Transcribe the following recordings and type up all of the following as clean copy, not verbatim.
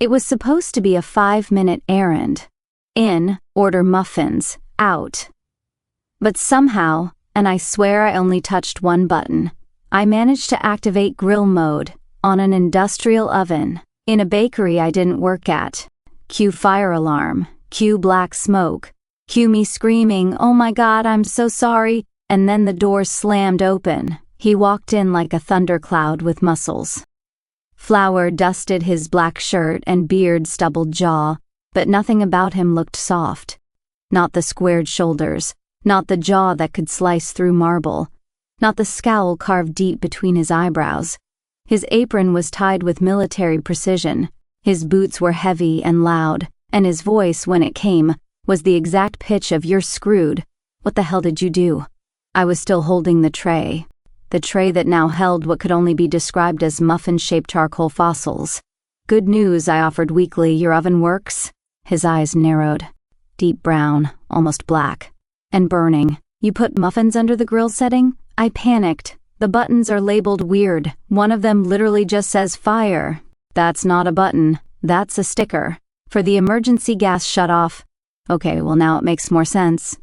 It was supposed to be a 5-minute errand. In, order muffins, out. But somehow, and I swear I only touched one button, I managed to activate grill mode on an industrial oven in a bakery I didn't work at. Cue fire alarm, cue black smoke, cue me screaming, "Oh my God, I'm so sorry," and then the door slammed open. He walked in like a thundercloud with muscles. Flour dusted his black shirt and beard stubbled jaw, but nothing about him looked soft. Not the squared shoulders, not the jaw that could slice through marble, not the scowl carved deep between his eyebrows. His apron was tied with military precision, his boots were heavy and loud, and his voice, when it came, was the exact pitch of "You're screwed. What the hell did you do?" I was still holding the tray that now held what could only be described as muffin-shaped charcoal fossils. "Good news," I offered weakly, "your oven works?" His eyes narrowed. Deep brown, almost black. "And burning. You put muffins under the grill setting?" I panicked. "The buttons are labeled weird. One of them literally just says fire." "That's not a button. That's a sticker. For the emergency gas shut-off." "Okay, well now it makes more sense."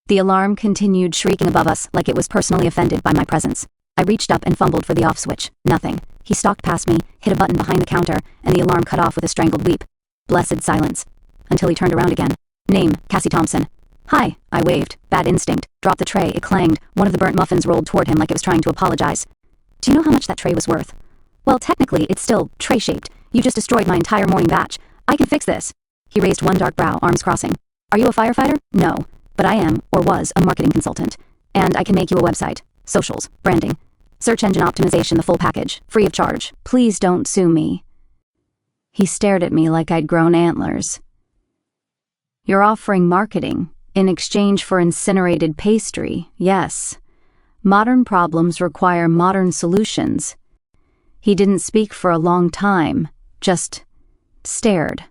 The alarm continued shrieking above us like it was personally offended by my presence. I reached up and fumbled for the off switch. Nothing. He stalked past me, hit a button behind the counter, and the alarm cut off with a strangled weep. Blessed silence. Until he turned around again. "Name, Cassie Thompson." "Hi," I waved. Bad instinct. Dropped the tray, it clanged. One of the burnt muffins rolled toward him like it was trying to apologize. "Do you know how much that tray was worth?" "Well, technically, it's still tray-shaped. You just destroyed my entire morning batch. I can fix this." He raised one dark brow, arms crossing. "Are you a firefighter?" "No. But I am, or was, a marketing consultant. And I can make you a website. Socials, branding, search engine optimization, the full package, free of charge. Please don't sue me." He stared at me like I'd grown antlers. "You're offering marketing in exchange for incinerated pastry, yes. Modern problems require modern solutions." He didn't speak for a long time, just stared.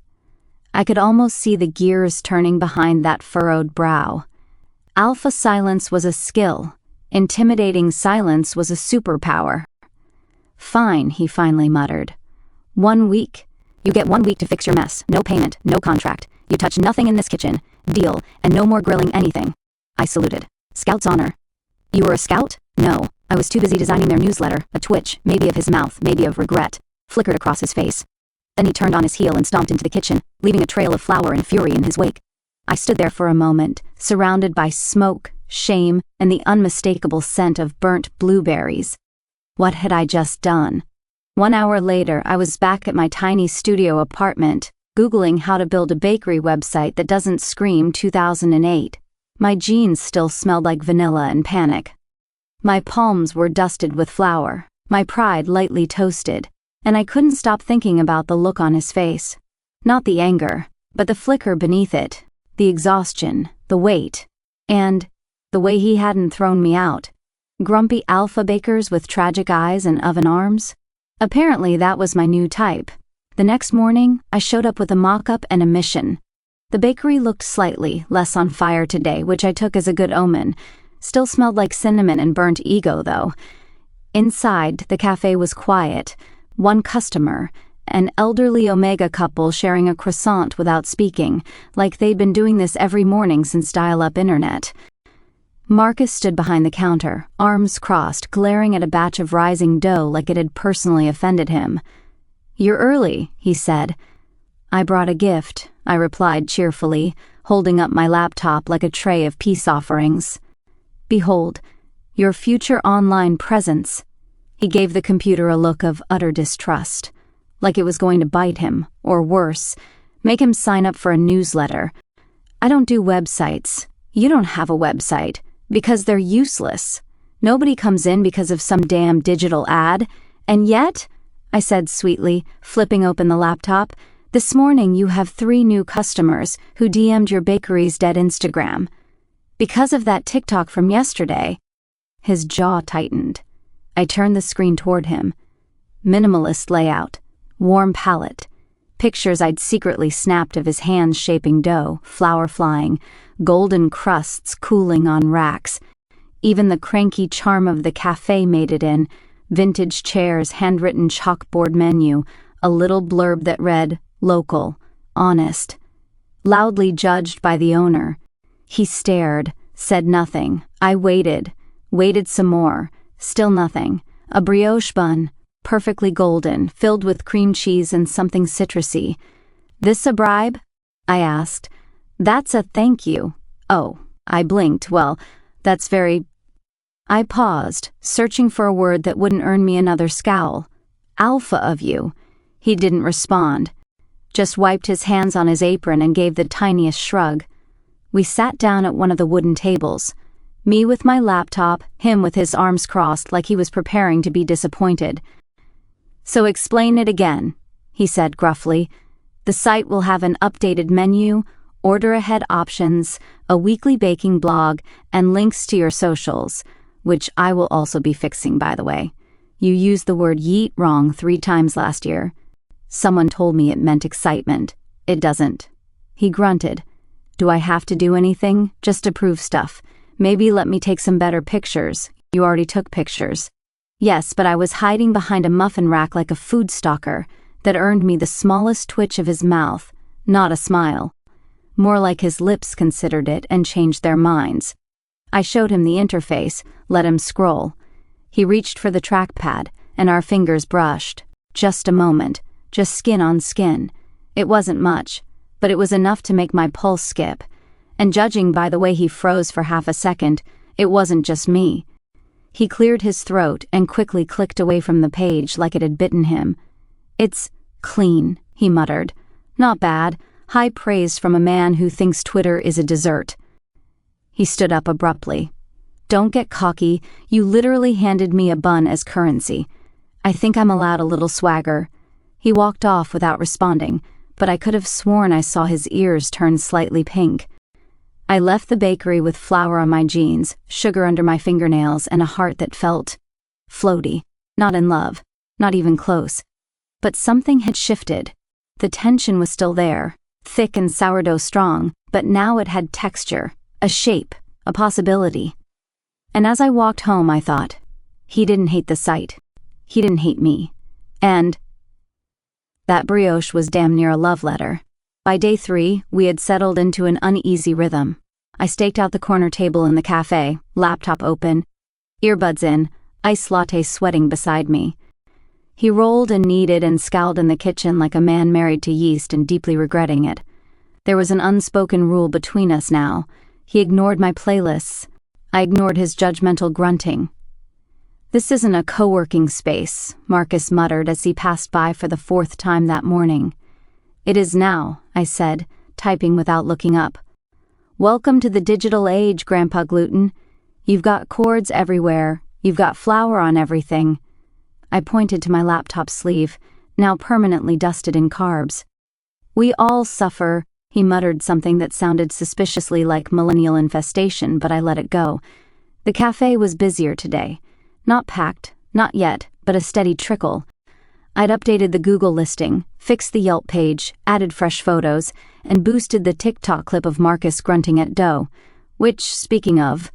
I could almost see the gears turning behind that furrowed brow. Alpha silence was a skill. Intimidating silence was a superpower. "Fine," he finally muttered. 1 week. You get 1 week to fix your mess. No payment, no contract. You touch nothing in this kitchen. Deal, and no more grilling anything." I saluted. "Scout's honor." "You were a scout?" "No. I was too busy designing their newsletter." A twitch, maybe of his mouth, maybe of regret, flickered across his face. Then he turned on his heel and stomped into the kitchen, leaving a trail of flour and fury in his wake. I stood there for a moment, surrounded by smoke, shame, and the unmistakable scent of burnt blueberries. What had I just done? 1 hour later, I was back at my tiny studio apartment, Googling how to build a bakery website that doesn't scream 2008. My jeans still smelled like vanilla and panic. My palms were dusted with flour, my pride lightly toasted, and I couldn't stop thinking about the look on his face. Not the anger, but the flicker beneath it, the exhaustion, the weight, and the way he hadn't thrown me out. Grumpy alpha bakers with tragic eyes and oven arms? Apparently that was my new type. The next morning, I showed up with a mock-up and a mission. The bakery looked slightly less on fire today, which I took as a good omen. Still smelled like cinnamon and burnt ego, though. Inside, the cafe was quiet. One customer, an elderly Omega couple sharing a croissant without speaking, like they'd been doing this every morning since dial-up internet. Marcus stood behind the counter, arms crossed, glaring at a batch of rising dough like it had personally offended him. "You're early," he said. "I brought a gift," I replied cheerfully, holding up my laptop like a tray of peace offerings. "Behold, your future online presence." He gave the computer a look of utter distrust, like it was going to bite him, or worse, make him sign up for a newsletter. "I don't do websites. You don't have a website, because they're useless. Nobody comes in because of some damn digital ad, and yet," I said sweetly, flipping open the laptop, "this morning you have 3 new customers who DM'd your bakery's dead Instagram. Because of that TikTok from yesterday." His jaw tightened. I turned the screen toward him. Minimalist layout, warm palette, pictures I'd secretly snapped of his hands shaping dough, flour flying, golden crusts cooling on racks. Even the cranky charm of the cafe made it in. Vintage chairs, handwritten chalkboard menu, a little blurb that read, local, honest, loudly judged by the owner. He stared, said nothing. I waited some more, still nothing. A brioche bun, perfectly golden, filled with cream cheese and something citrusy. "This a bribe?" I asked. "That's a thank you." "Oh," I blinked. "Well, that's very—" I paused, searching for a word that wouldn't earn me another scowl. "Alpha of you." He didn't respond, just wiped his hands on his apron and gave the tiniest shrug. We sat down at one of the wooden tables, me with my laptop, him with his arms crossed like he was preparing to be disappointed. "So explain it again," he said gruffly. "The site will have an updated menu, order ahead options, a weekly baking blog, and links to your socials, which I will also be fixing, by the way. You used the word yeet wrong 3 times last year. Someone told me it meant excitement. It doesn't." He grunted. "Do I have to do anything? Just approve stuff. Maybe let me take some better pictures. You already took pictures." Yes, but I was hiding behind a muffin rack like a food stalker that earned me the smallest twitch of his mouth, not a smile. More like his lips considered it and changed their minds. I showed him the interface, let him scroll. He reached for the trackpad, and our fingers brushed. Just a moment, just skin on skin. It wasn't much, but it was enough to make my pulse skip. And judging by the way he froze for half a second, it wasn't just me. He cleared his throat and quickly clicked away from the page like it had bitten him. "It's clean," he muttered. "Not bad. High praise from a man who thinks Twitter is a dessert." He stood up abruptly. "Don't get cocky. You literally handed me a bun as currency. I think I'm allowed a little swagger." He walked off without responding, but I could have sworn I saw his ears turn slightly pink. I left the bakery with flour on my jeans, sugar under my fingernails, and a heart that felt floaty. Not in love, not even close. But something had shifted. The tension was still there, thick and sourdough strong, but now it had texture, a shape, a possibility. And as I walked home, I thought, he didn't hate the site. He didn't hate me. And that brioche was damn near a love letter. By day 3, we had settled into an uneasy rhythm. I staked out the corner table in the cafe, laptop open, earbuds in, iced latte sweating beside me. He rolled and kneaded and scowled in the kitchen like a man married to yeast and deeply regretting it. There was an unspoken rule between us now. He ignored my playlists. I ignored his judgmental grunting. "This isn't a co-working space," Marcus muttered as he passed by for the 4th time that morning. "It is now," I said, typing without looking up. "Welcome to the digital age, Grandpa Gluten. You've got cords everywhere. You've got flour on everything." I pointed to my laptop sleeve, now permanently dusted in carbs. "We all suffer," he muttered something that sounded suspiciously like millennial infestation, but I let it go. The cafe was busier today. Not packed, not yet, but a steady trickle. I'd updated the Google listing, fixed the Yelp page, added fresh photos, and boosted the TikTok clip of Marcus grunting at dough, which, speaking of,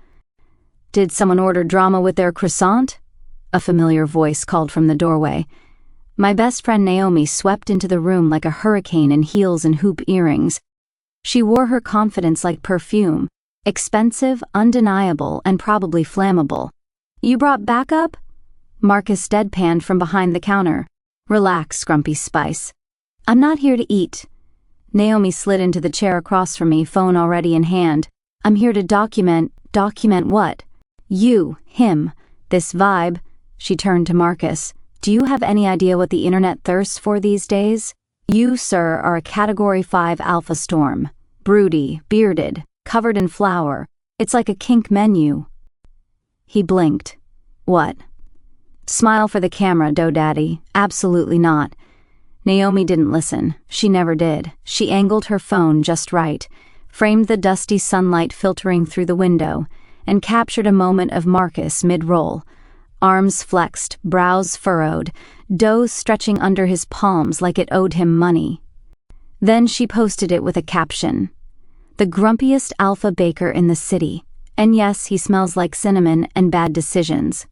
"Did someone order drama with their croissant?" A familiar voice called from the doorway. My best friend Naomi swept into the room like a hurricane in heels and hoop earrings. She wore her confidence like perfume, expensive, undeniable, and probably flammable. "You brought backup?" Marcus deadpanned from behind the counter. "Relax, Grumpy Spice. I'm not here to eat." Naomi slid into the chair across from me, phone already in hand. "I'm here to document what? You, him, this vibe." She turned to Marcus. "Do you have any idea what the internet thirsts for these days? You, sir, are a Category 5 alpha storm. Broody, bearded, covered in flour. It's like a kink menu." He blinked. "What?" "Smile for the camera, Dough Daddy. Absolutely not." Naomi didn't listen. She never did. She angled her phone just right, framed the dusty sunlight filtering through the window, and captured a moment of Marcus mid-roll. Arms flexed, brows furrowed, dough stretching under his palms like it owed him money. Then she posted it with a caption. "The grumpiest alpha baker in the city. And yes, he smells like cinnamon and bad decisions."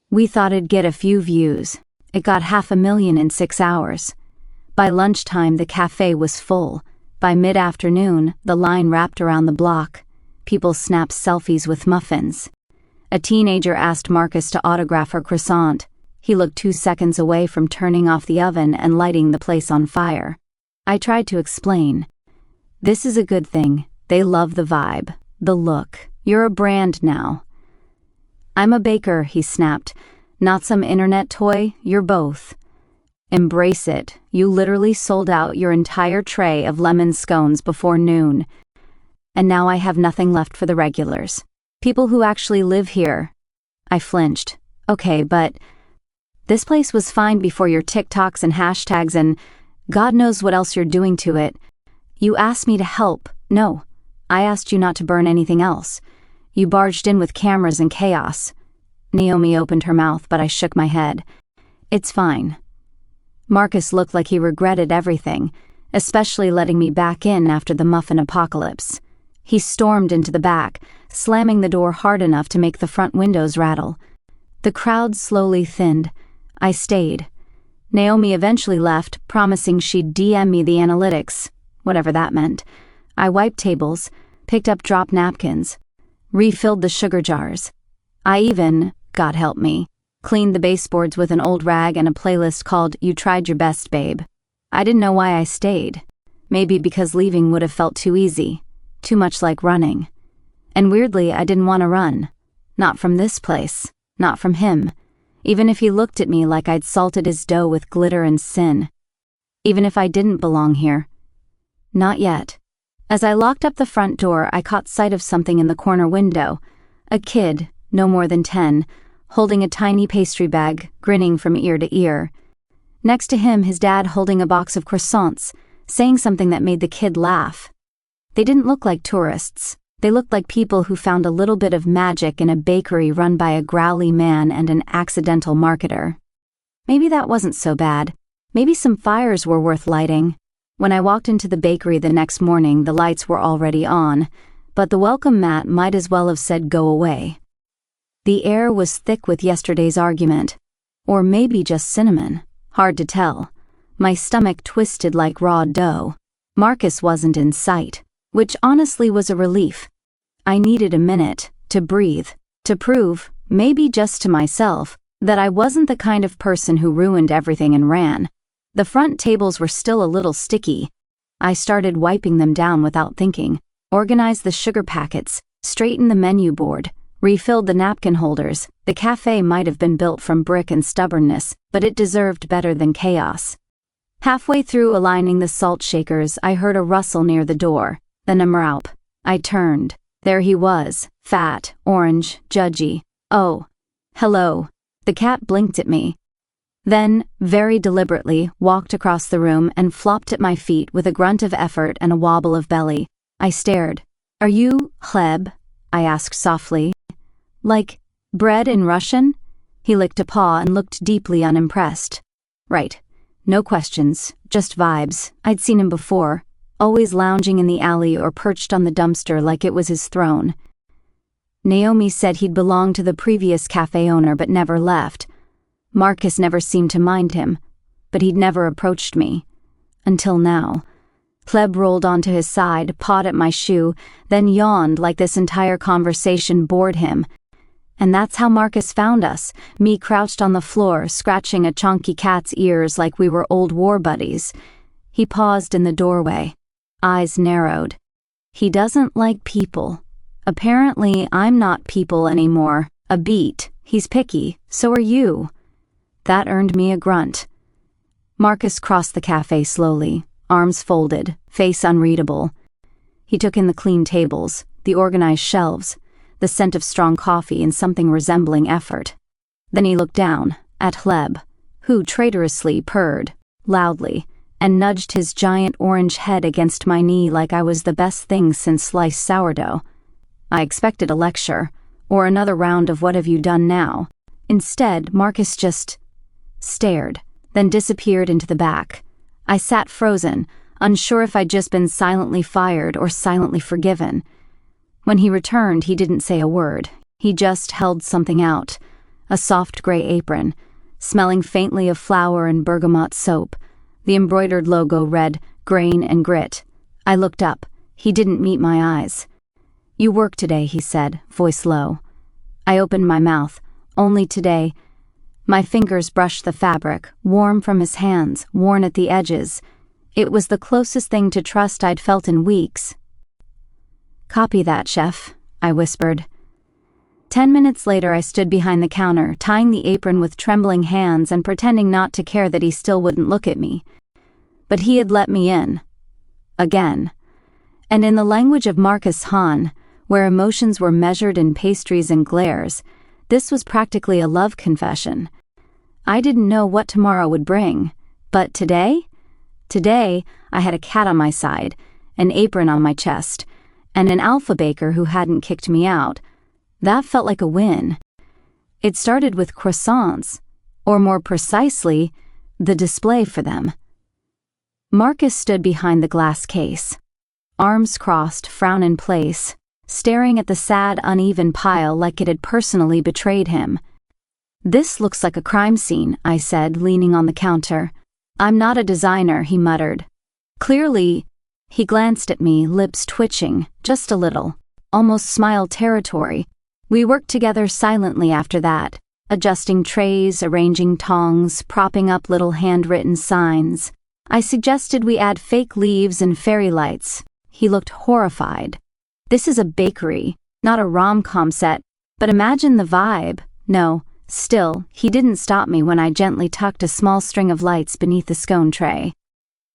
We thought it'd get a few views. It got 500,000 in 6 hours. By lunchtime, the cafe was full. By mid-afternoon, the line wrapped around the block. People snapped selfies with muffins. A teenager asked Marcus to autograph her croissant. He looked 2 seconds away from turning off the oven and lighting the place on fire. I tried to explain. This is a good thing. They love the vibe, the look. You're a brand now. I'm a baker, he snapped. Not some internet toy, you're both. Embrace it. You literally sold out your entire tray of lemon scones before noon. And now I have nothing left for the regulars. People who actually live here. I flinched. Okay, but this place was fine before your TikToks and hashtags and God knows what else you're doing to it. You asked me to help. No, I asked you not to burn anything else. You barged in with cameras and chaos. Naomi opened her mouth, but I shook my head. It's fine. Marcus looked like he regretted everything, especially letting me back in after the muffin apocalypse. He stormed into the back, slamming the door hard enough to make the front windows rattle. The crowd slowly thinned. I stayed. Naomi eventually left, promising she'd DM me the analytics, whatever that meant. I wiped tables, picked up drop napkins, refilled the sugar jars. I even, God help me, cleaned the baseboards with an old rag and a playlist called You Tried Your Best, Babe. I didn't know why I stayed. Maybe because leaving would have felt too easy, too much like running. And weirdly, I didn't want to run. Not from this place, not from him. Even if he looked at me like I'd salted his dough with glitter and sin. Even if I didn't belong here. Not yet. As I locked up the front door, I caught sight of something in the corner window. A kid, no more than 10, holding a tiny pastry bag, grinning from ear to ear. Next to him, his dad holding a box of croissants, saying something that made the kid laugh. They didn't look like tourists. They looked like people who found a little bit of magic in a bakery run by a growly man and an accidental marketer. Maybe that wasn't so bad. Maybe some fires were worth lighting. When I walked into the bakery the next morning, the lights were already on, but the welcome mat might as well have said go away. The air was thick with yesterday's argument. Or maybe just cinnamon. Hard to tell. My stomach twisted like raw dough. Marcus wasn't in sight, which honestly was a relief. I needed a minute to breathe, to prove, maybe just to myself, that I wasn't the kind of person who ruined everything and ran. The front tables were still a little sticky. I started wiping them down without thinking, organized the sugar packets, straightened the menu board, refilled the napkin holders. The cafe might have been built from brick and stubbornness, but it deserved better than chaos. Halfway through aligning the salt shakers, I heard a rustle near the door, then a mraup. I turned. There he was, fat, orange, judgy. Oh, hello. The cat blinked at me. Then, very deliberately, walked across the room and flopped at my feet with a grunt of effort and a wobble of belly. I stared. Are you Hleb? I asked softly. Like, bread in Russian? He licked a paw and looked deeply unimpressed. Right. No questions, just vibes. I'd seen him before, always lounging in the alley or perched on the dumpster like it was his throne. Naomi said he'd belonged to the previous cafe owner but never left. Marcus never seemed to mind him, but he'd never approached me. Until now. Hleb rolled onto his side, pawed at my shoe, then yawned like this entire conversation bored him. And that's how Marcus found us, me crouched on the floor, scratching a chonky cat's ears like we were old war buddies. He paused in the doorway, eyes narrowed. He doesn't like people. Apparently, I'm not people anymore. A beat. He's picky. So are you. That earned me a grunt. Marcus crossed the cafe slowly, arms folded, face unreadable. He took in the clean tables, the organized shelves, the scent of strong coffee and something resembling effort. Then he looked down, at Hleb, who traitorously purred, loudly, and nudged his giant orange head against my knee like I was the best thing since sliced sourdough. I expected a lecture, or another round of what have you done now. Instead, Marcus just stared, then disappeared into the back. I sat frozen, unsure if I'd just been silently fired or silently forgiven. When he returned, he didn't say a word. He just held something out, a soft gray apron, smelling faintly of flour and bergamot soap, The embroidered logo read, "Grain and Grit." I looked up. He didn't meet my eyes. "You work today," he said, voice low. I opened my mouth. "Only today." My fingers brushed the fabric, warm from his hands, worn at the edges. It was the closest thing to trust I'd felt in weeks. "Copy that, chef," I whispered. 10 minutes later, I stood behind the counter, tying the apron with trembling hands and pretending not to care that he still wouldn't look at me. But he had let me in. Again. And in the language of Marcus Hahn, where emotions were measured in pastries and glares, this was practically a love confession. I didn't know what tomorrow would bring, but today? Today, I had a cat on my side, an apron on my chest, and an alpha baker who hadn't kicked me out. That felt like a win. It started with croissants, or more precisely, the display for them. Marcus stood behind the glass case, arms crossed, frown in place, staring at the sad, uneven pile like it had personally betrayed him. "This looks like a crime scene," I said, leaning on the counter. "I'm not a designer," he muttered. Clearly, he glanced at me, lips twitching, just a little, almost smile territory. We worked together silently after that, adjusting trays, arranging tongs, propping up little handwritten signs. I suggested we add fake leaves and fairy lights. He looked horrified. "This is a bakery, not a rom-com set, but imagine the vibe." No, still, he didn't stop me when I gently tucked a small string of lights beneath the scone tray.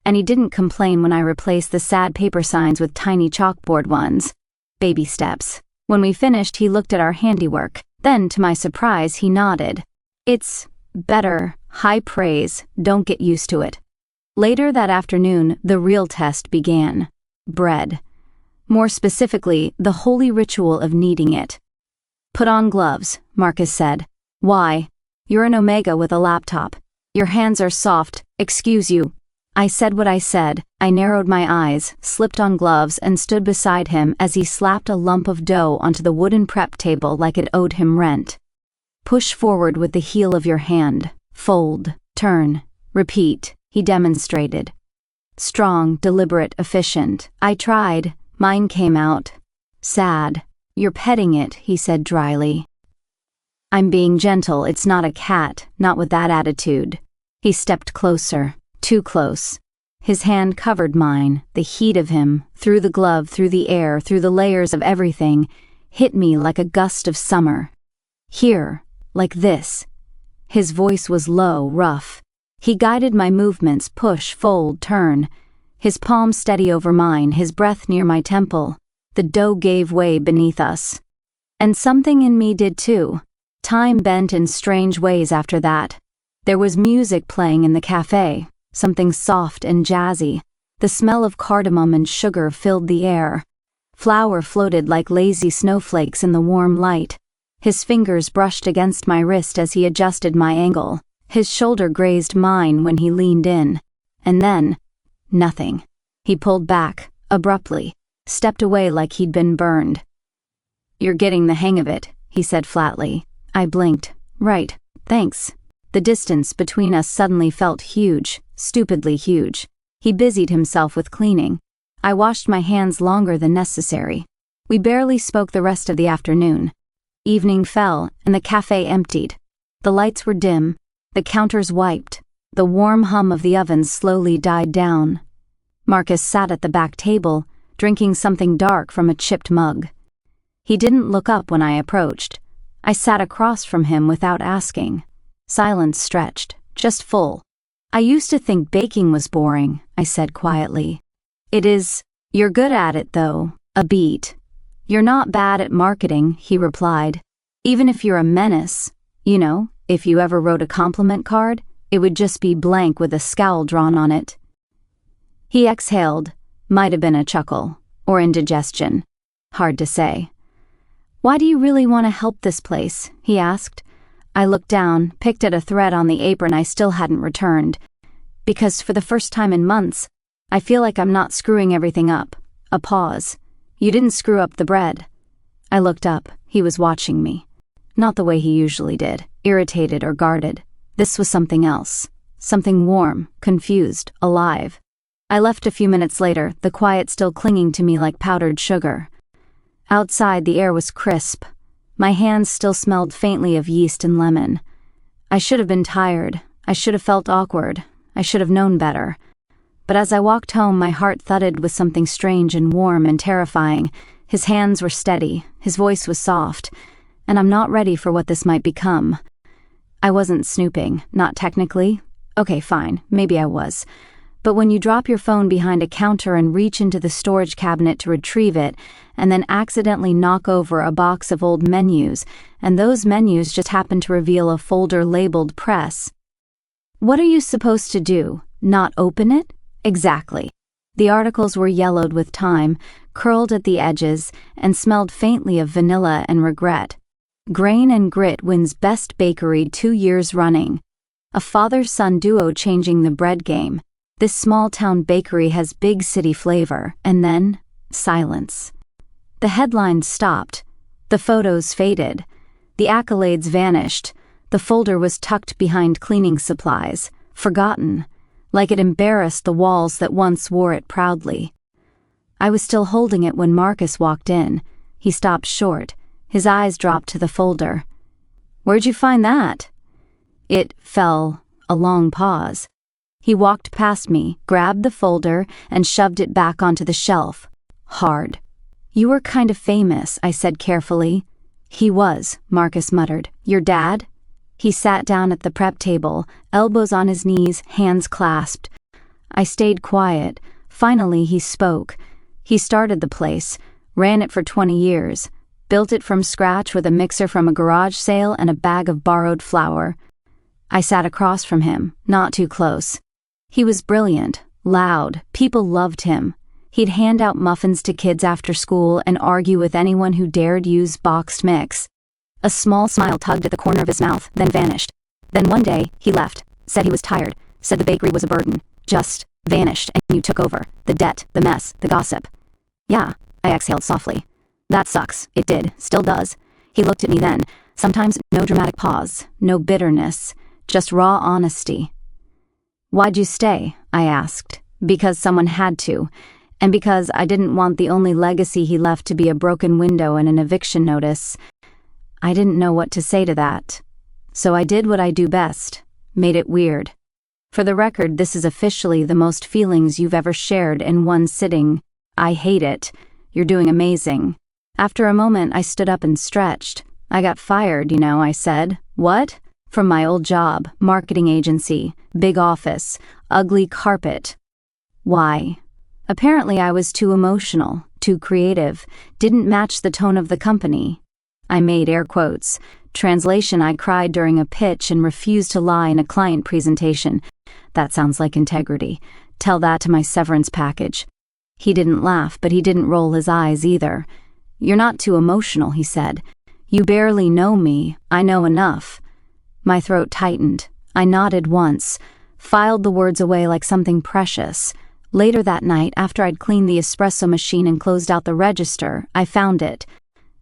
And he didn't complain when I replaced the sad paper signs with tiny chalkboard ones. Baby steps. When we finished, he looked at our handiwork. Then, to my surprise, he nodded. "It's better, high praise, don't get used to it." Later that afternoon, the real test began. Bread. More specifically, the holy ritual of kneading it. "Put on gloves," Marcus said. "Why? You're an omega with a laptop. Your hands are soft, excuse you." I said what I said. I narrowed my eyes, slipped on gloves, and stood beside him as he slapped a lump of dough onto the wooden prep table like it owed him rent. "Push forward with the heel of your hand. Fold. Turn. Repeat," he demonstrated. Strong, deliberate, efficient. I tried. Mine came out sad. "You're petting it," he said dryly. "I'm being gentle, it's not a cat, not with that attitude." He stepped closer. Too close. His hand covered mine, the heat of him, through the glove, through the air, through the layers of everything, hit me like a gust of summer. "Here, like this." His voice was low, rough. He guided my movements, push, fold, turn. His palm steady over mine, his breath near my temple. The dough gave way beneath us. And something in me did too. Time bent in strange ways after that. There was music playing in the cafe. Something soft and jazzy. The smell of cardamom and sugar filled the air. Flour floated like lazy snowflakes in the warm light. His fingers brushed against my wrist as he adjusted my angle. His shoulder grazed mine when he leaned in. And then, nothing. He pulled back, abruptly, stepped away like he'd been burned. "You're getting the hang of it," he said flatly. I blinked. "Right, thanks." The distance between us suddenly felt huge, stupidly huge. He busied himself with cleaning. I washed my hands longer than necessary. We barely spoke the rest of the afternoon. Evening fell, and the cafe emptied. The lights were dim, the counters wiped. The warm hum of the ovens slowly died down. Marcus sat at the back table, drinking something dark from a chipped mug. He didn't look up when I approached. I sat across from him without asking. Silence stretched, just full. "I used to think baking was boring," I said quietly. "It is. You're good at it, though. A beat." "You're not bad at marketing," he replied. "Even if you're a menace. You know, if you ever wrote a compliment card, it would just be blank with a scowl drawn on it." He exhaled. Might have been a chuckle, or indigestion. Hard to say. "Why do you really want to help this place?" he asked. I looked down, picked at a thread on the apron I still hadn't returned. "Because for the first time in months, I feel like I'm not screwing everything up." A pause. "You didn't screw up the bread." I looked up. He was watching me. Not the way he usually did, irritated or guarded. This was something else. something warm, confused, alive. I left a few minutes later, the quiet still clinging to me like powdered sugar. Outside, the air was crisp. My hands still smelled faintly of yeast and lemon. I should have been tired. I should have felt awkward. I should have known better. But as I walked home, my heart thudded with something strange and warm and terrifying. His hands were steady, his voice was soft, and I'm not ready for what this might become. I wasn't snooping, not technically. Okay, fine, maybe I was. But when you drop your phone behind a counter and reach into the storage cabinet to retrieve it, and then accidentally knock over a box of old menus, and those menus just happen to reveal a folder labeled press, what are you supposed to do? Not open it? Exactly. The articles were yellowed with time, curled at the edges, and smelled faintly of vanilla and regret. Grain and Grit wins Best Bakery 2 years running. A father-son duo changing the bread game. This small-town bakery has big city flavor, and then silence. The headlines stopped. The photos faded. The accolades vanished. The folder was tucked behind cleaning supplies, forgotten, like it embarrassed the walls that once wore it proudly. I was still holding it when Marcus walked in. He stopped short. His eyes dropped to the folder. "Where'd you find that?" It fell. A long pause. He walked past me, grabbed the folder, and shoved it back onto the shelf. Hard. "You were kind of famous," I said carefully. "He was," Marcus muttered. "Your dad?" He sat down at the prep table, elbows on his knees, hands clasped. I stayed quiet. Finally he spoke. He started the place, ran it for 20 years, built it from scratch with a mixer from a garage sale and a bag of borrowed flour. I sat across from him, not too close. He was brilliant, loud, people loved him. He'd hand out muffins to kids after school and argue with anyone who dared use boxed mix. A small smile tugged at the corner of his mouth, then vanished. Then one day, he left, said he was tired, said the bakery was a burden, just vanished, and you took over. The debt, the mess, the gossip. "Yeah," I exhaled softly. "That sucks. It did, still does." He looked at me then, sometimes no dramatic pause, no bitterness, just raw honesty. "Why'd you stay?" I asked. "Because someone had to, and because I didn't want the only legacy he left to be a broken window and an eviction notice." I didn't know what to say to that. So I did what I do best, made it weird. For the record, this is officially the most feelings you've ever shared in one sitting. I hate it. You're doing amazing. After a moment, I stood up and stretched. "I got fired, I said. "What?" "From my old job, marketing agency, big office, ugly carpet." "Why?" "Apparently I was too emotional, too creative, didn't match the tone of the company." I made air quotes. Translation: I cried during a pitch and refused to lie in a client presentation. That sounds like integrity. Tell that to my severance package. He didn't laugh, but he didn't roll his eyes either. "You're not too emotional," he said. "You barely know me. I know enough." My throat tightened. I nodded once, filed the words away like something precious. Later that night, after I'd cleaned the espresso machine and closed out the register, I found it.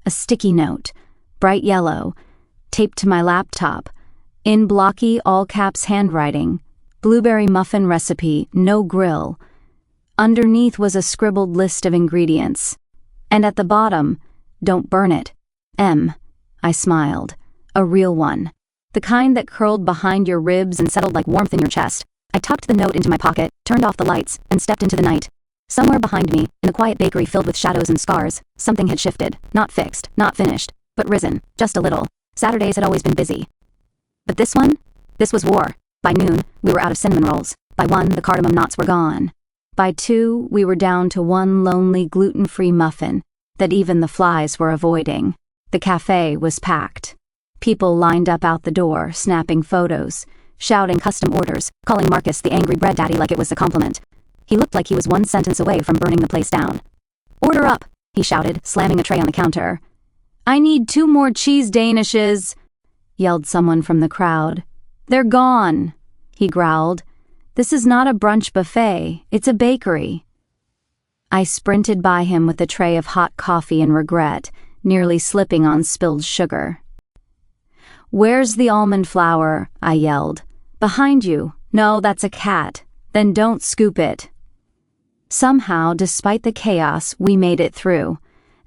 A sticky note, bright yellow, taped to my laptop. In blocky, all-caps handwriting, "Blueberry muffin recipe, no grill." Underneath was a scribbled list of ingredients. And at the bottom, "Don't burn it. M." I smiled. A real one. The kind that curled behind your ribs and settled like warmth in your chest. I tucked the note into my pocket, turned off the lights, and stepped into the night. Somewhere behind me, in the quiet bakery filled with shadows and scars, something had shifted, not fixed, not finished, but risen, just a little. Saturdays had always been busy. But this one? This was war. By noon, we were out of cinnamon rolls. By 1, the cardamom knots were gone. By 2, we were down to one lonely gluten-free muffin that even the flies were avoiding. The cafe was packed. People lined up out the door, snapping photos, shouting custom orders, calling Marcus the angry bread daddy like it was a compliment. He looked like he was one sentence away from burning the place down. "Order up," he shouted, slamming a tray on the counter. "I need 2 more cheese danishes," yelled someone from the crowd. "They're gone," he growled. "This is not a brunch buffet, it's a bakery." I sprinted by him with a tray of hot coffee in regret, nearly slipping on spilled sugar. "Where's the almond flour?" I yelled. "Behind you," No, that's a cat. Then don't scoop it. Somehow, despite the chaos, we made it through,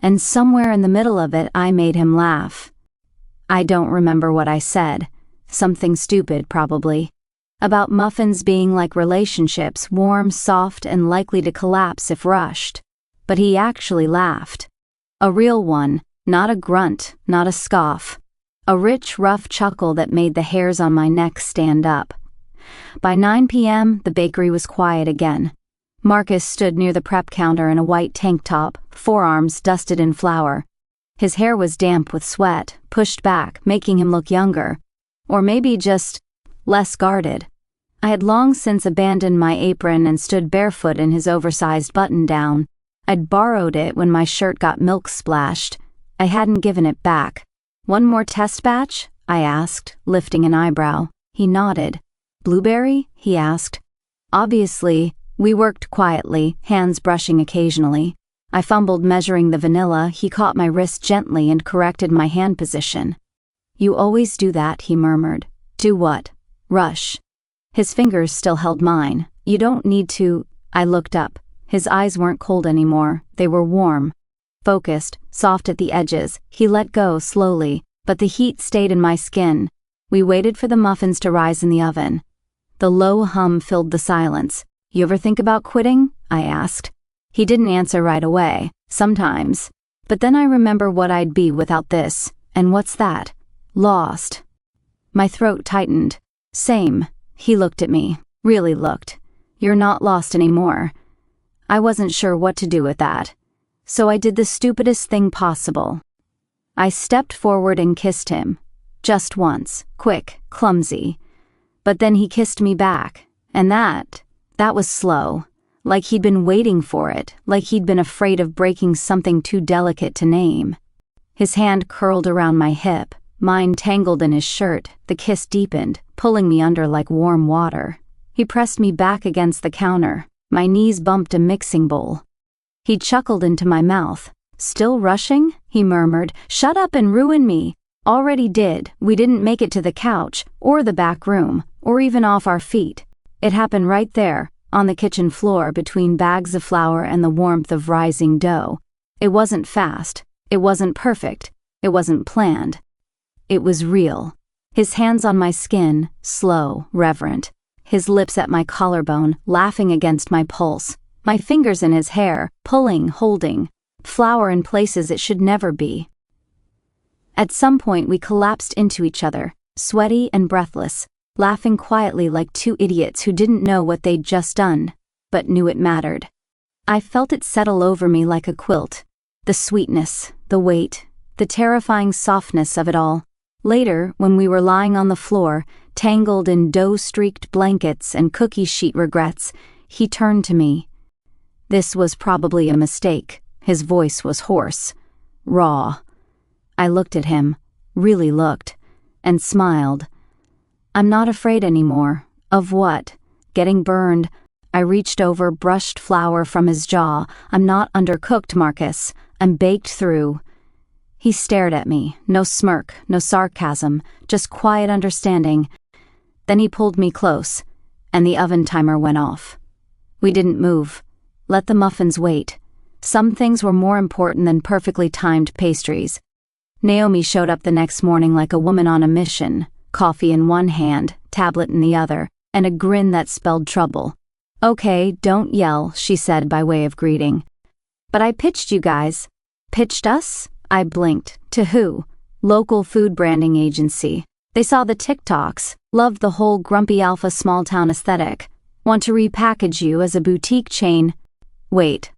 and somewhere in the middle of it I made him laugh. I don't remember what I said. Something stupid, probably. About muffins being like relationships, warm, soft, and likely to collapse if rushed. But he actually laughed. A real one, not a grunt, not a scoff. A rich, rough chuckle that made the hairs on my neck stand up. By 9 p.m., the bakery was quiet again. Marcus stood near the prep counter in a white tank top, forearms dusted in flour. His hair was damp with sweat, pushed back, making him look younger. Or maybe just less guarded. I had long since abandoned my apron and stood barefoot in his oversized button-down. I'd borrowed it when my shirt got milk splashed. I hadn't given it back. One more test batch? I asked, lifting an eyebrow. He nodded. Blueberry? He asked. Obviously, we worked quietly, hands brushing occasionally. I fumbled measuring the vanilla. He caught my wrist gently and corrected my hand position. You always do that, he murmured. Do what? Rush. His fingers still held mine. You don't need to. I looked up. His eyes weren't cold anymore. They were warm. Focused, soft at the edges. He let go slowly, but the heat stayed in my skin. We waited for the muffins to rise in the oven. The low hum filled the silence. You ever think about quitting? I asked. He didn't answer right away. Sometimes. But then I remember what I'd be without this. And what's that? Lost. My throat tightened. Same. He looked at me. Really looked. You're not lost anymore. I wasn't sure what to do with that. So I did the stupidest thing possible. I stepped forward and kissed him. Just once. Quick. Clumsy. But then he kissed me back. And that was slow. Like he'd been waiting for it. Like he'd been afraid of breaking something too delicate to name. His hand curled around my hip. Mine tangled in his shirt. The kiss deepened, pulling me under like warm water. He pressed me back against the counter. My knees bumped a mixing bowl. He chuckled into my mouth. Still rushing? He murmured. Shut up and ruin me. Already did. We didn't make it to the couch, or the back room, or even off our feet. It happened right there, on the kitchen floor between bags of flour and the warmth of rising dough. It wasn't fast. It wasn't perfect. It wasn't planned. It was real. His hands on my skin, slow, reverent. His lips at my collarbone, laughing against my pulse. My fingers in his hair, pulling, holding. Flour in places it should never be. At some point we collapsed into each other, sweaty and breathless, laughing quietly like two idiots who didn't know what they'd just done, but knew it mattered. I felt it settle over me like a quilt. The sweetness, the weight, the terrifying softness of it all. Later, when we were lying on the floor, tangled in dough-streaked blankets and cookie sheet regrets, he turned to me. This was probably a mistake. His voice was hoarse, raw. I looked at him, really looked, and smiled. I'm not afraid anymore. Of what? Getting burned. I reached over, brushed flour from his jaw. I'm not undercooked, Marcus. I'm baked through. He stared at me, no smirk, no sarcasm, just quiet understanding. Then he pulled me close, and the oven timer went off. We didn't move. Let the muffins wait. Some things were more important than perfectly timed pastries. Naomi showed up the next morning like a woman on a mission, coffee in one hand, tablet in the other, and a grin that spelled trouble. Okay, don't yell, she said by way of greeting. But I pitched you guys. Pitched us? I blinked. To who? Local food branding agency. They saw the TikToks, loved the whole grumpy alpha small-town aesthetic. Want to repackage you as a boutique chain. Wait.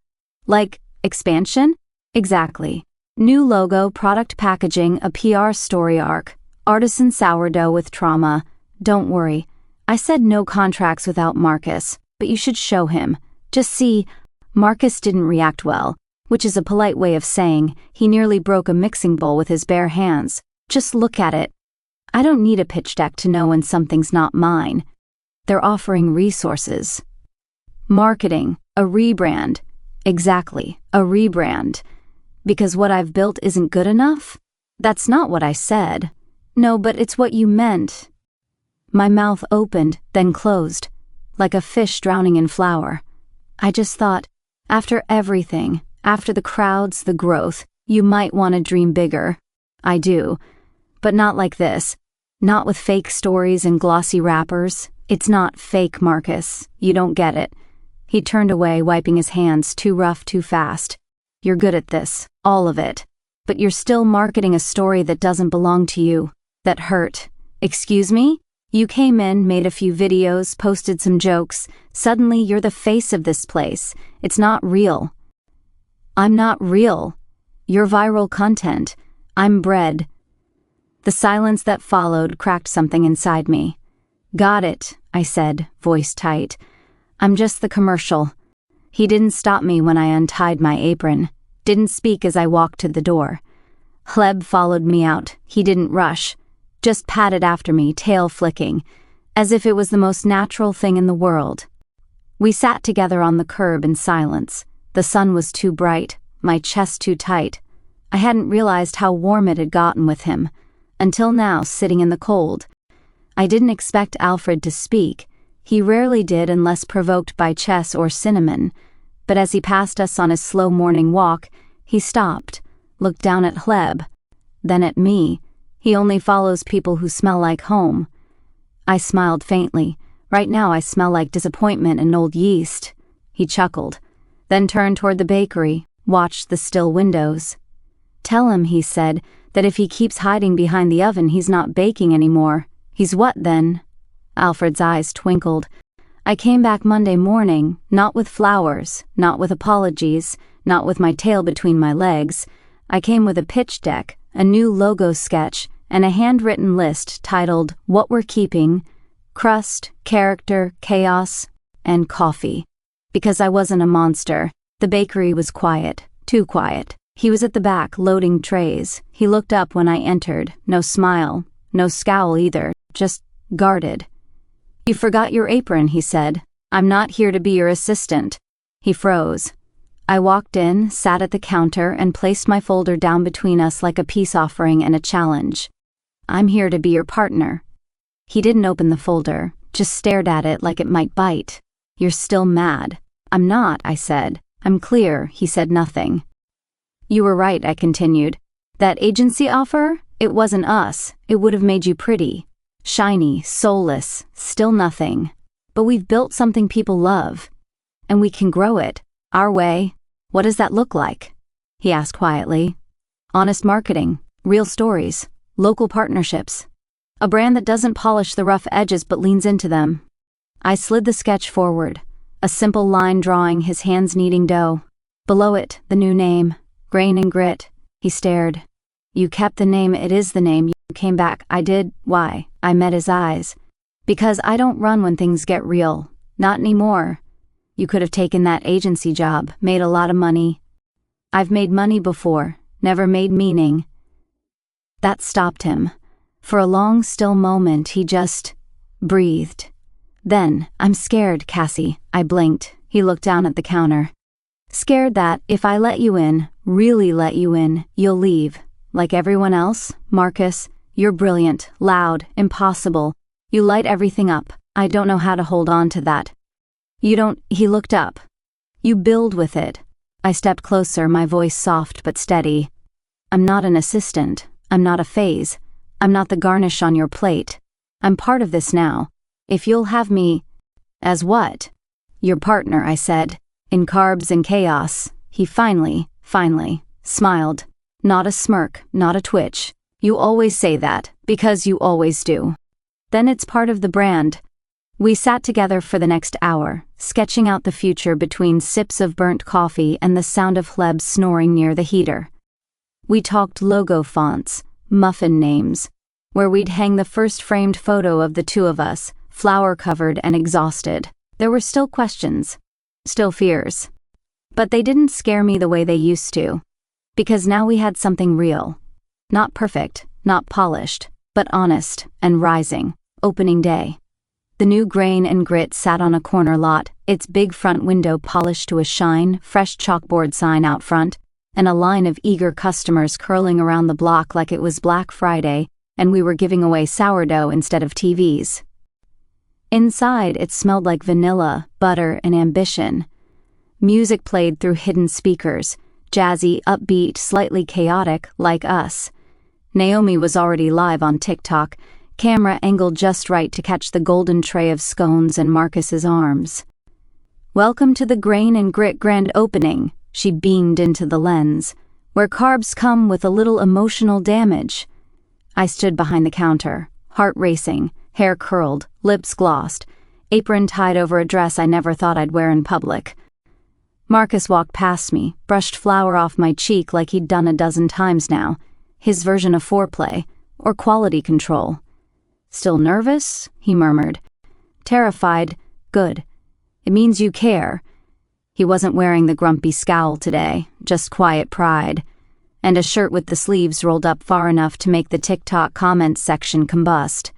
Like, expansion? Exactly. New logo, product packaging, a PR story arc. Artisan sourdough with trauma. Don't worry. I said no contracts without Marcus, but you should show him. Just see. Marcus didn't react well, which is a polite way of saying he nearly broke a mixing bowl with his bare hands. Just look at it. I don't need a pitch deck to know when something's not mine. They're offering resources. Marketing, a rebrand. Exactly, a rebrand. Because what I've built isn't good enough? That's not what I said. No, but it's what you meant. My mouth opened, then closed, like a fish drowning in flour. I just thought, after everything, after the crowds, the growth, you might want to dream bigger. I do. But not like this. Not with fake stories and glossy wrappers. It's not fake, Marcus. You don't get it. He turned away, wiping his hands. Too rough, too fast. You're good at this. All of it. But you're still marketing a story that doesn't belong to you. That hurt. Excuse me? You came in, made a few videos, posted some jokes. Suddenly you're the face of this place. It's not real. I'm not real. You're viral content. I'm bread. The silence that followed cracked something inside me. Got it, I said, voice tight. I'm just the commercial. He didn't stop me when I untied my apron. Didn't speak as I walked to the door. Hleb followed me out. He didn't rush. Just patted after me, tail flicking, as if it was the most natural thing in the world. We sat together on the curb in silence. The sun was too bright, my chest too tight. I hadn't realized how warm it had gotten with him, until now, sitting in the cold. I didn't expect Alfred to speak. He rarely did unless provoked by chess or cinnamon, but as he passed us on his slow morning walk, he stopped, looked down at Hleb, then at me. He only follows people who smell like home. I smiled faintly. Right now I smell like disappointment and old yeast. He chuckled, then turned toward the bakery, watched the still windows. Tell him, he said, that if he keeps hiding behind the oven he's not baking anymore. He's what then? Alfred's eyes twinkled. I came back Monday morning, not with flowers, not with apologies, not with my tail between my legs. I came with a pitch deck, a new logo sketch, and a handwritten list titled What We're Keeping, Crust, Character, Chaos, and Coffee. Because I wasn't a monster. The bakery was quiet, too quiet. He was at the back, loading trays. He looked up when I entered. No smile, no scowl either, just guarded. You forgot your apron, he said. I'm not here to be your assistant. He froze. I walked in, sat at the counter, and placed my folder down between us like a peace offering and a challenge. I'm here to be your partner. He didn't open the folder, just stared at it like it might bite. You're still mad. I'm not, I said. I'm clear. He said nothing. You were right, I continued. That agency offer? It wasn't us. It would have made you pretty. Shiny, soulless, still nothing. But we've built something people love. And we can grow it. Our way. What does that look like? He asked quietly. Honest marketing. Real stories. Local partnerships. A brand that doesn't polish the rough edges but leans into them. I slid the sketch forward. A simple line drawing, his hands kneading dough. Below it, the new name. Grain and grit. He stared. You kept the name, it is the name. You came back. I did. Why? I met his eyes. Because I don't run when things get real. Not anymore. You could have taken that agency job, made a lot of money. I've made money before, never made meaning. That stopped him. For a long, still moment, he just breathed. Then, I'm scared, Cassie. I blinked. He looked down at the counter. Scared that, if I let you in, really let you in, you'll leave. Like everyone else, Marcus, you're brilliant, loud, impossible. You light everything up. I don't know how to hold on to that. You don't, he looked up. You build with it. I stepped closer, my voice soft but steady. I'm not an assistant. I'm not a phase. I'm not the garnish on your plate. I'm part of this now. If you'll have me... As what? Your partner, I said. In carbs and chaos. He finally smiled. Not a smirk, not a twitch. You always say that, because you always do. Then it's part of the brand. We sat together for the next hour, sketching out the future between sips of burnt coffee and the sound of Hleb snoring near the heater. We talked logo fonts, muffin names, where we'd hang the first framed photo of the two of us, flour-covered and exhausted. There were still questions, still fears. But they didn't scare me the way they used to. Because now we had something real. Not perfect, not polished, but honest and rising. Opening day. The new Grain and Grit sat on a corner lot, its big front window polished to a shine, fresh chalkboard sign out front, and a line of eager customers curling around the block like it was Black Friday and we were giving away sourdough instead of TVs. Inside, it smelled like vanilla, butter, and ambition. Music played through hidden speakers, jazzy, upbeat, slightly chaotic, like us. Naomi was already live on TikTok, camera angled just right to catch the golden tray of scones in Marcus's arms. "Welcome to the Grain and Grit grand opening," she beamed into the lens, "where carbs come with a little emotional damage." I stood behind the counter, heart racing, hair curled, lips glossed, apron tied over a dress I never thought I'd wear in public. Marcus walked past me, brushed flour off my cheek like he'd done a dozen times now, his version of foreplay, or quality control. "Still nervous?" he murmured. "Terrified. Good. It means you care." He wasn't wearing the grumpy scowl today, just quiet pride, and a shirt with the sleeves rolled up far enough to make the TikTok comments section combust.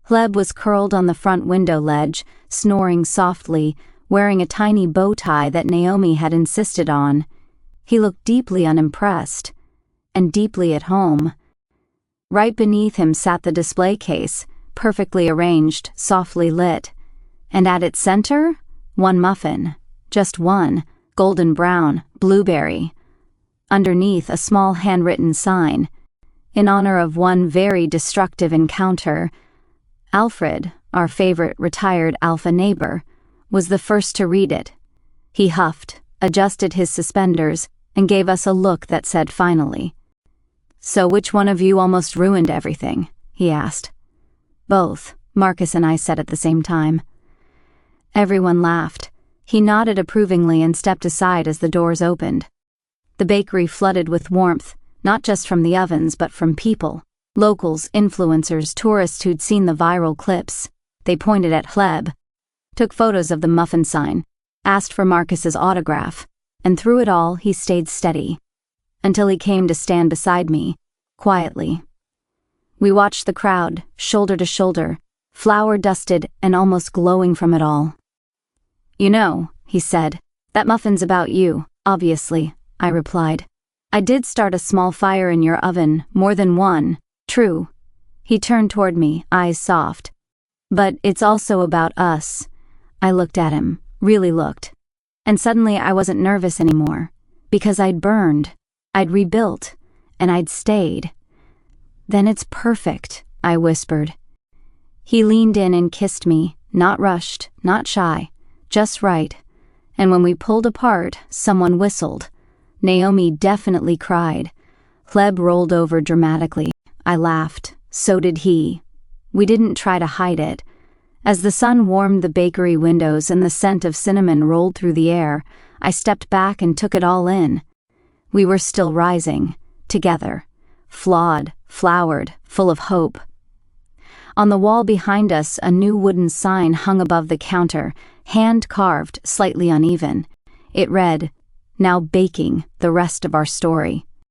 Hleb was curled on the front window ledge, snoring softly, wearing a tiny bow tie that Naomi had insisted on. He looked deeply unimpressed, and deeply at home. Right beneath him sat the display case, perfectly arranged, softly lit, and at its center, one muffin, just one, golden brown, blueberry. Underneath, a small handwritten sign, in honor of one very destructive encounter. Alfred, our favorite retired alpha neighbor, was the first to read it. He huffed, adjusted his suspenders, and gave us a look that said finally. "So which one of you almost ruined everything?" he asked. "Both," Marcus and I said at the same time. Everyone laughed. He nodded approvingly and stepped aside as the doors opened. The bakery flooded with warmth, not just from the ovens but from people. Locals, influencers, tourists who'd seen the viral clips. They pointed at Hleb, took photos of the muffin sign, asked for Marcus's autograph, and through it all he stayed steady, until he came to stand beside me, quietly. We watched the crowd, shoulder to shoulder, flour-dusted and almost glowing from it all. "You know," he said, "that muffin's about you, obviously," I replied. "I did start a small fire in your oven, more than one. True." He turned toward me, eyes soft. "But it's also about us." I looked at him, really looked. And suddenly I wasn't nervous anymore, because I'd burned, I'd rebuilt, and I'd stayed. "Then it's perfect," I whispered. He leaned in and kissed me, not rushed, not shy, just right. And when we pulled apart, someone whistled. Naomi definitely cried. Hleb rolled over dramatically. I laughed. So did he. We didn't try to hide it. As the sun warmed the bakery windows and the scent of cinnamon rolled through the air, I stepped back and took it all in. We were still rising, together, flawed, floured, full of hope. On the wall behind us, a new wooden sign hung above the counter, hand-carved, slightly uneven. It read, "Now baking the rest of our story."